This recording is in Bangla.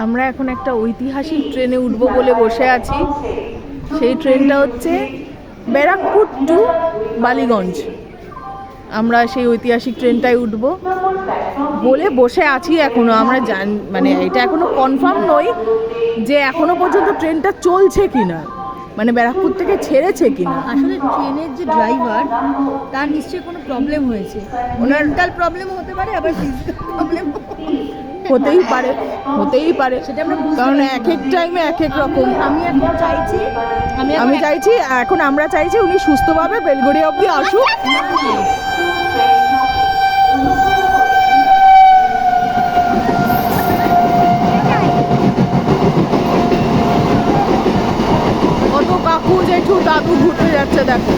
আমরা এখন একটা ঐতিহাসিক ট্রেনে উঠবো বলে বসে আছি। সেই ট্রেনটা হচ্ছে ব্যারাকপুর টু বালিগঞ্জ। আমরা সেই ঐতিহাসিক ট্রেনটায় উঠবো বলে বসে আছি এখনো। আমরা মানে এটা এখনো কনফার্ম নই যে এখনো পর্যন্ত ট্রেনটা চলছে কিনা, মানে ব্যারাকপুর থেকে ছেড়েছে কিনা। আসলে ট্রেনের যে ড্রাইভার তার নিশ্চয়ই কোনো প্রবলেম হয়েছে, মেন্টাল প্রবলেম হতে পারে, আবার ফিজিক্যাল প্রবলেম হতেই পারে সেটা আমরা কারণ এক এক টাইমে এক এক রকম। আমি চাইছি এখন আমরা চাইছি উনি সুস্থভাবে বেলঘড়িয়া অবধি আসুক। কত কাকু জেঠু দাদু ঘুরতে যাচ্ছে দেখো।